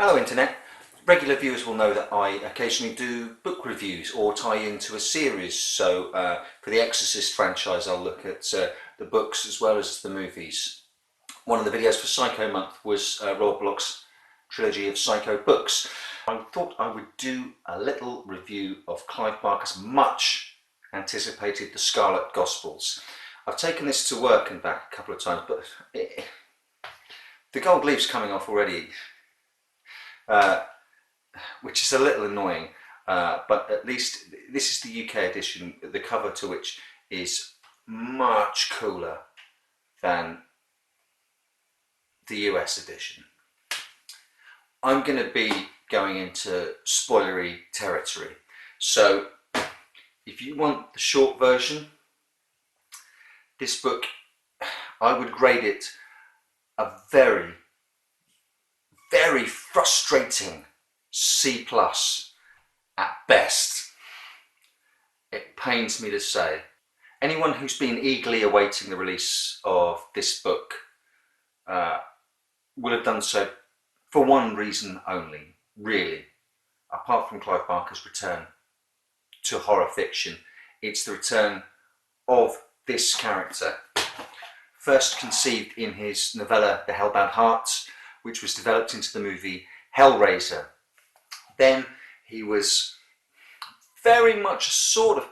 Hello Internet. Regular viewers will know that I occasionally do book reviews or tie into a series. So for the Exorcist franchise I'll look at the books as well as the movies. One of the videos for Psycho Month was Robert Bloch's trilogy of Psycho books. I thought I would do a little review of Clive Barker's much anticipated The Scarlet Gospels. I've taken this to work and back a couple of times, but the gold leaf's coming off already. Which is a little annoying, but at least this is the UK edition, the cover to which is much cooler than the US edition. I'm going to be going into spoilery territory, so if you want the short version, this book, I would grade it a very frustrating C+ at best. It pains me to say. Anyone who's been eagerly awaiting the release of this book will have done so for one reason only, really. Apart from Clive Barker's return to horror fiction, it's the return of this character. First conceived in his novella The Hellbound Heart, which was developed into the movie Hellraiser. Then he was very much a sort of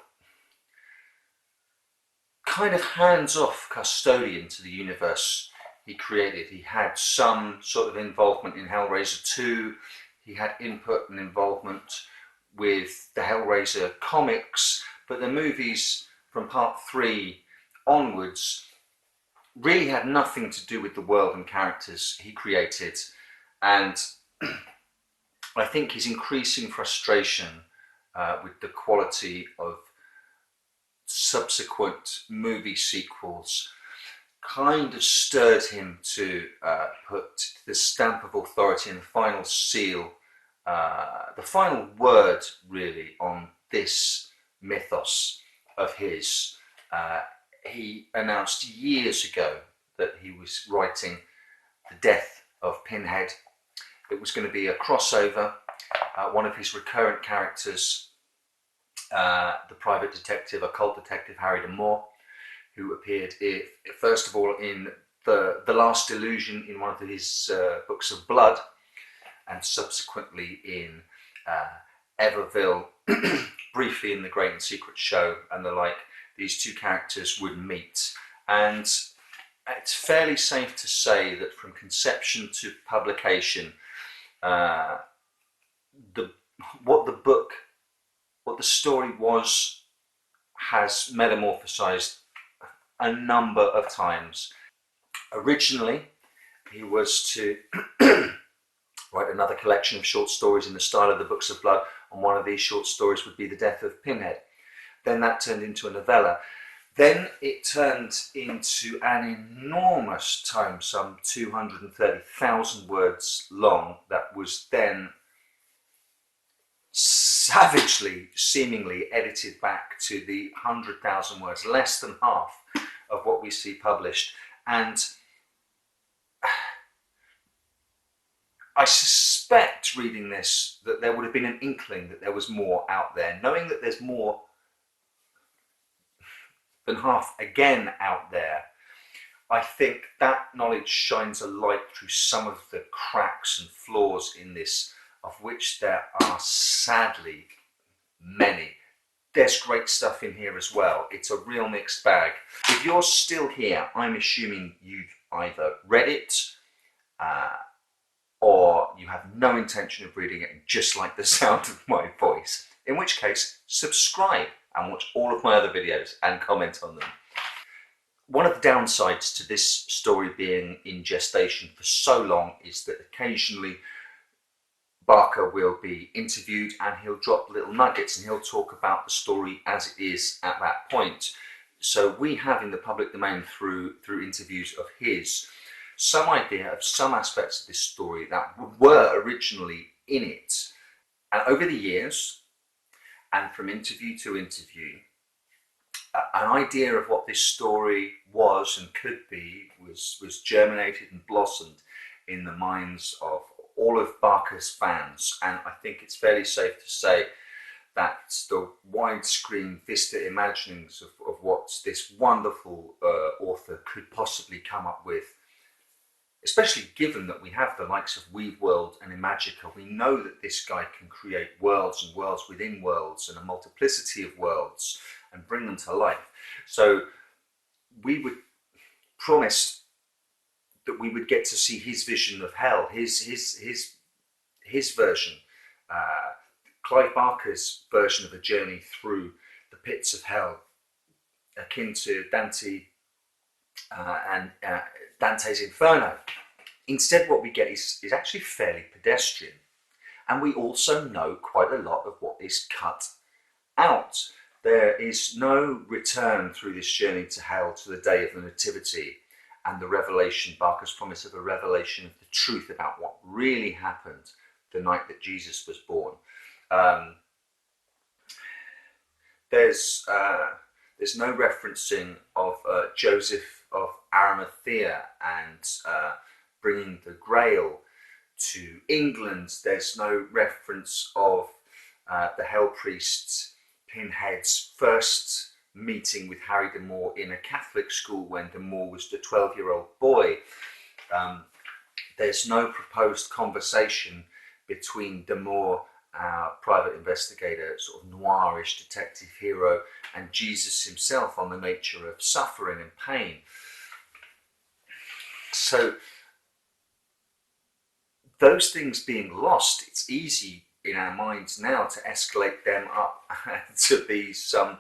kind of hands-off custodian to the universe he created. He had some sort of involvement in Hellraiser 2, he had input and involvement with the Hellraiser comics, but the movies from part 3 onwards really had nothing to do with the world and characters he created. And I think his increasing frustration with the quality of subsequent movie sequels kind of stirred him to put the stamp of authority and the final seal, the final word really, on this mythos of his. He announced years ago that he was writing the death of Pinhead. It was going to be a crossover. One of his recurrent characters, the private detective, occult detective Harry de Moore, who appeared first of all in the Last Illusion in one of his books of blood, and subsequently in Everville, briefly in The Great and Secret Show and the like. These two characters would meet, and it's fairly safe to say that from conception to publication, what the story was has metamorphosized a number of times. Originally, he was to write another collection of short stories in the style of the Books of Blood, and one of these short stories would be The Death of Pinhead. Then that turned into a novella. Then it turned into an enormous tome, some 230,000 words long, that was then savagely, seemingly edited back to the 100,000 words, less than half of what we see published. And I suspect, reading this, that there would have been an inkling that there was more out there. Knowing that there's more than half again out there, I think that knowledge shines a light through some of the cracks and flaws in this, of which there are sadly many. There's great stuff in here as well. It's a real mixed bag. If you're still here, I'm assuming you've either read it or you have no intention of reading it and just like the sound of my voice, in which case subscribe and watch all of my other videos and comment on them. One of the downsides to this story being in gestation for so long is that occasionally Barker will be interviewed and he'll drop little nuggets and he'll talk about the story as it is at that point. So we have in the public domain through interviews of his some idea of some aspects of this story that were originally in it. And over the years, and from interview to interview, an idea of what this story was and could be was germinated and blossomed in the minds of all of Barker's fans, and I think it's fairly safe to say that the widescreen vista imaginings of what this wonderful author could possibly come up with, especially given that we have the likes of Weave World and Imagica, we know that this guy can create worlds and worlds within worlds and a multiplicity of worlds and bring them to life. So we would promise that we would get to see his vision of hell, his version, Clive Barker's version of a journey through the pits of hell, akin to Dante and Dante's Inferno. Instead, what we get is actually fairly pedestrian, and we also know quite a lot of what is cut out. There is no return through this journey to hell to the day of the Nativity and the revelation, Barker's promise of a revelation of the truth about what really happened the night that Jesus was born. There's no referencing of Joseph of Arimathea and bringing the Grail to England. There's no reference of the Hell Priest Pinhead's first meeting with Harry de Moor in a Catholic school when de Moor was the 12-year-old boy. There's no proposed conversation between de Moor, our private investigator, sort of noirish detective hero, and Jesus himself on the nature of suffering and pain. So those things being lost, it's easy in our minds now to escalate them up to be some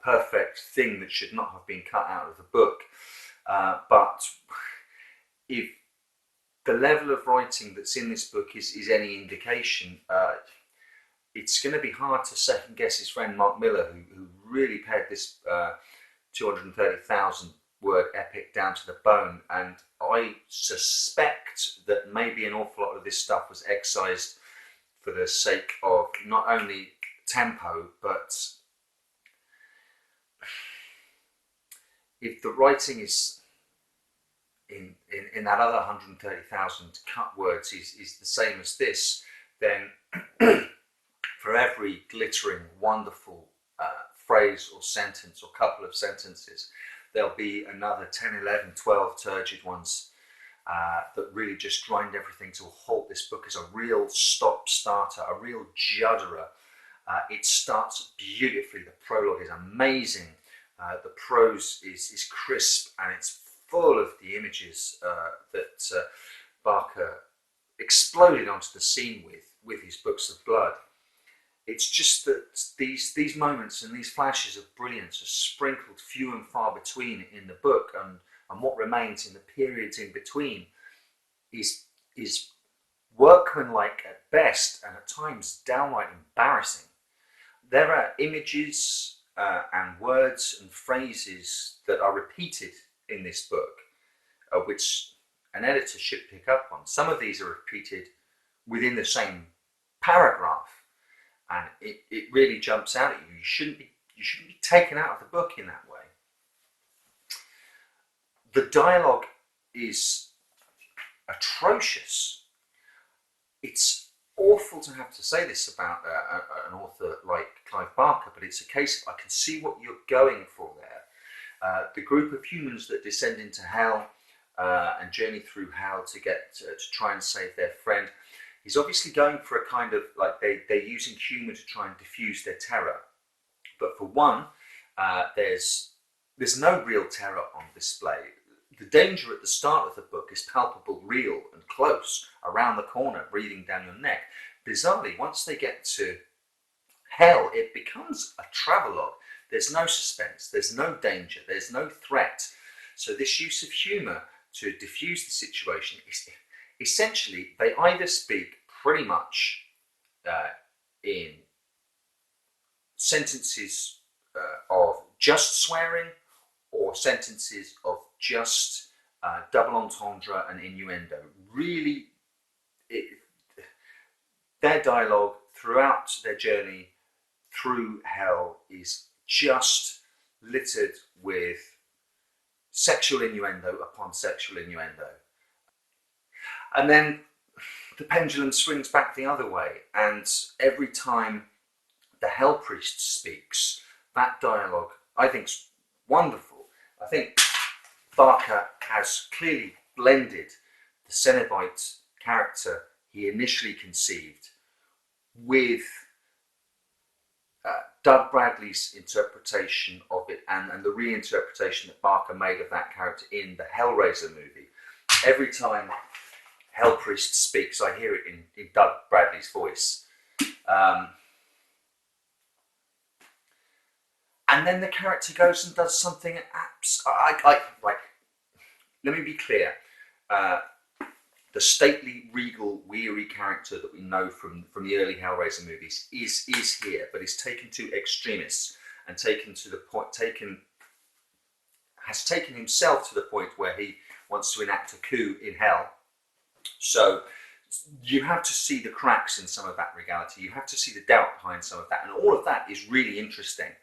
perfect thing that should not have been cut out of the book. But if the level of writing that's in this book is any indication, it's going to be hard to second guess his friend Mark Miller, who really pared this 230,000 word epic down to the bone. And I suspect that maybe an awful lot of this stuff was excised for the sake of not only tempo, but if the writing is in that other 130,000 cut words is the same as this, then for every glittering, wonderful phrase or sentence or couple of sentences, there'll be another 10, 11, 12 turgid ones that really just grind everything to a halt. This book is a real stop-starter, a real judderer. It starts beautifully. The prologue is amazing. The prose is crisp, and it's full of the images that Barker exploded onto the scene with his books of blood. It's just that these moments and these flashes of brilliance are sprinkled few and far between in the book, and what remains in the periods in between is workmanlike at best, and at times downright embarrassing. There are images and words and phrases that are repeated in this book, which an editor should pick up on. Some of these are repeated within the same paragraph, and it really jumps out at you. You shouldn't be taken out of the book in that way. The dialogue is atrocious. It's awful to have to say this about an author like Clive Barker, but it's a case of I can see what you're going for there. The group of humans that descend into hell and journey through hell to get to try and save their friend. He's obviously going for a kind of, like, they're using humour to try and diffuse their terror. But for one, there's no real terror on display. The danger at the start of the book is palpable, real and close, around the corner, breathing down your neck. Bizarrely, once they get to hell, it becomes a travelogue. There's no suspense, there's no danger, there's no threat. So this use of humour to diffuse the situation is essentially, they either speak pretty much in sentences of just swearing, or sentences of just double entendre and innuendo. Really, their dialogue throughout their journey through hell is just littered with sexual innuendo upon sexual innuendo. And then the pendulum swings back the other way, and every time the Hell Priest speaks, that dialogue I think's wonderful. I think Barker has clearly blended the Cenobite character he initially conceived with Doug Bradley's interpretation of it, and the reinterpretation that Barker made of that character in the Hellraiser movie. Every time Hell Priest speaks, I hear it in Doug Bradley's voice. And then the character goes and does something let me be clear. The stately, regal, weary character that we know from the early Hellraiser movies is here, but is taken to extremis and has taken himself to the point where he wants to enact a coup in hell. So you have to see the cracks in some of that regality. You have to see the doubt behind some of that, and all of that is really interesting.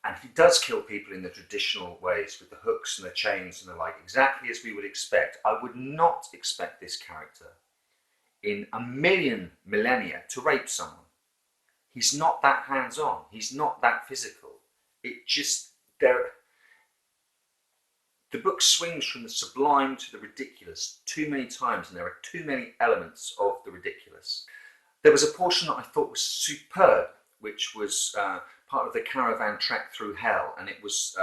And he does kill people in the traditional ways with the hooks and the chains and the like, exactly as we would expect. I would not expect this character in a million millennia to rape someone. He's not that hands-on. He's not that physical. The book swings from the sublime to the ridiculous too many times, and there are too many elements of the ridiculous. There was a portion that I thought was superb, which was part of the caravan trek through hell, and it was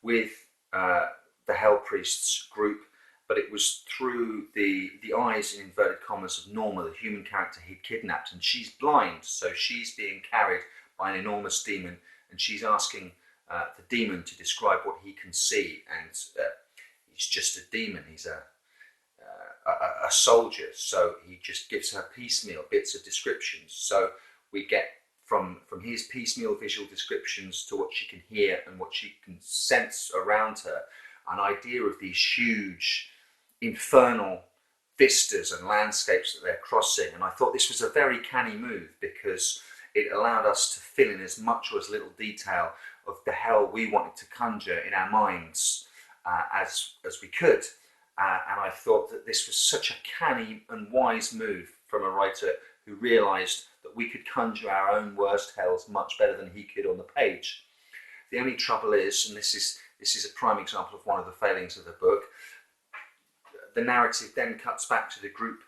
with the Hell Priests group, but it was through the eyes, in inverted commas, of Norma, the human character he'd kidnapped, and she's blind, so she's being carried by an enormous demon, and she's asking the demon to describe what he can see, and he's just a demon. He's a soldier, so he just gives her piecemeal bits of descriptions. So we get from his piecemeal visual descriptions to what she can hear and what she can sense around her, an idea of these huge infernal vistas and landscapes that they're crossing. And I thought this was a very canny move, because it allowed us to fill in as much or as little detail of the hell we wanted to conjure in our minds as we could. And I thought that this was such a canny and wise move from a writer who realised that we could conjure our own worst hells much better than he could on the page. The only trouble is, and this is a prime example of one of the failings of the book, the narrative then cuts back to the group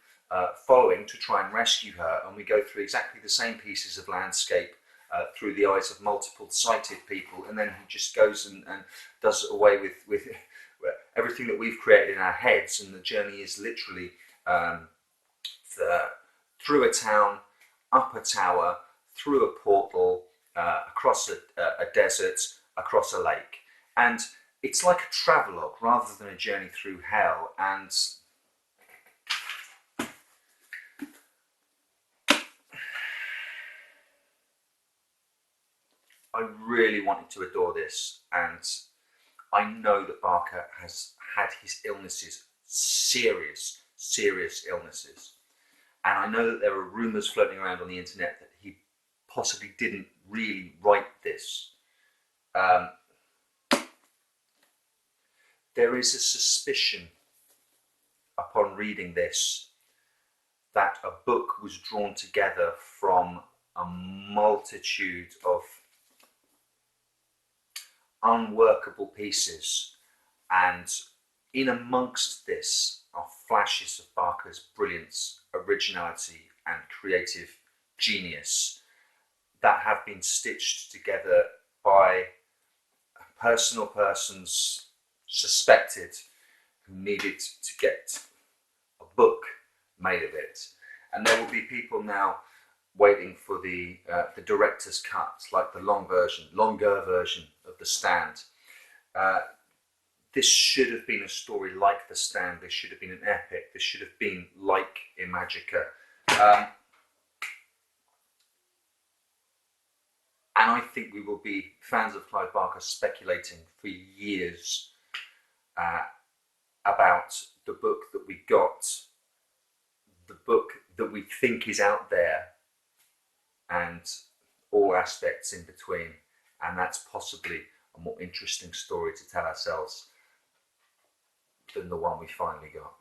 following to try and rescue her, and we go through exactly the same pieces of landscape through the eyes of multiple sighted people, and then he just goes and does away with everything that we've created in our heads, and the journey is literally through a town, up a tower, through a portal, across a desert, across a lake. And it's like a travelogue rather than a journey through hell. And I really wanted to adore this, and I know that Barker has had his illnesses, serious illnesses. And I know that there are rumours floating around on the internet that he possibly didn't really write this. There is a suspicion upon reading this that a book was drawn together from a multitude of unworkable pieces, and in amongst this are flashes of Barker's brilliance, originality and creative genius that have been stitched together by personal persons suspected who needed to get a book made of it. And there will be people now waiting for the director's cut, like the longer version of The Stand. This should have been a story like The Stand. This should have been an epic. This should have been like Imagica. And I think we will be fans of Clive Barker speculating for years about the book that we got, the book that we think is out there, and all aspects in between. And that's possibly a more interesting story to tell ourselves than the one we finally got.